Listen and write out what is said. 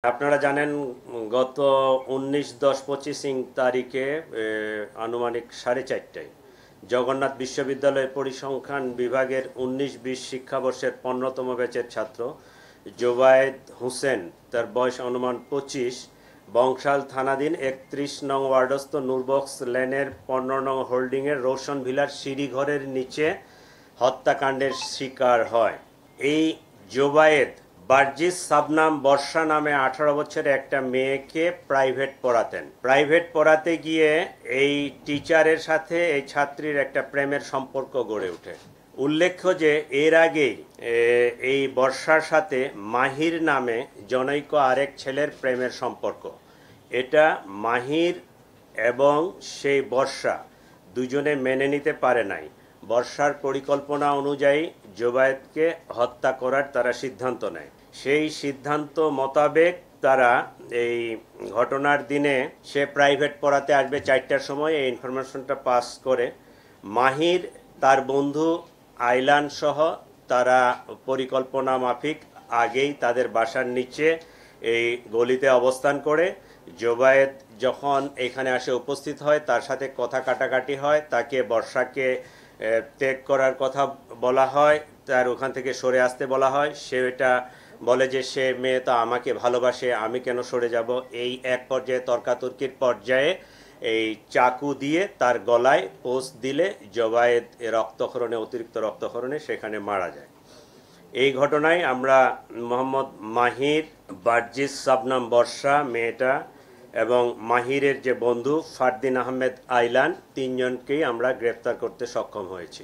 আপনারা জানেন গত 19/10/25 তারিখে আনুমানিক 4:30টায় জগন্নাথ বিশ্ববিদ্যালয়ের পরিসংখ্যান বিভাগের 19-20 শিক্ষাবর্ষের 15তম ব্যাচের ছাত্র জোবায়েদ হোসেন, তার বয়স অনুমান 25, বংশাল থানাধীন 31 নং ওয়ার্ডস্থ নূরবক্স লেনের 15 নং হোল্ডিংয়ের রোশন ভিলার সিঁড়িঘরের নিচে হত্যাকাণ্ডের শিকার হয়। এই জোবায়েদ বার্জিস সাবনাম বর্ষা নামে 18 বছরের একটা মেয়েকে প্রাইভেট পড়াতেন। প্রাইভেট পড়াতে গিয়ে এই টিচারের সাথে এই ছাত্রীর একটা প্রেমের সম্পর্ক গড়ে ওঠে। উল্লেখ্য যে এর আগেই এই বর্ষার সাথে মাহির নামে জনৈক আরেক ছেলের প্রেমের সম্পর্ক। এটা মাহির এবং সেই বর্ষা দুজনে মেনে নিতে পারে নাই। বর্ষার পরিকল্পনা অনুযায়ী জোবায়েদকে হত্যা করার তারা সিদ্ধান্ত নেয়। সেই সিদ্ধান্ত মোতাবেক তারা এই ঘটনার দিনে সে প্রাইভেট পড়াতে আসবে 4টার সময় এই ইনফরমেশনটা পাস করে মাহির তার বন্ধু আইলান সহ তারা পরিকল্পনা মাফিক আগেই তাদের বাসার নিচে এই গলিতে অবস্থান করে জোবায়েদ যখন এখানে আসে উপস্থিত হয়, তার সাথে কথা কাটাকাটি হয়, তাকে বর্ষাকে ত্যাগ করার কথা বলা হয়, তার ওখান থেকে সরে আসতে বলা হয়। সে এটা বলে যে সে মেয়ে তো আমাকে ভালোবাসে, আমি কেন সরে যাব। এই এক পর্যায়ে তর্কাতর্কির পর্যায়ে এই চাকু দিয়ে তার গলায় পোস্ট দিলে জোবায়েদ রক্তক্ষরণে, অতিরিক্ত রক্তক্ষরণে সেখানে মারা যায়। এই ঘটনায় আমরা মোহাম্মদ মাহির, বার্জিস সাবনাম বর্ষা মেয়েটা এবং মাহিরের যে বন্ধু ফারদিন আহমেদ আইলান, 3 জনকেই আমরা গ্রেফতার করতে সক্ষম হয়েছি।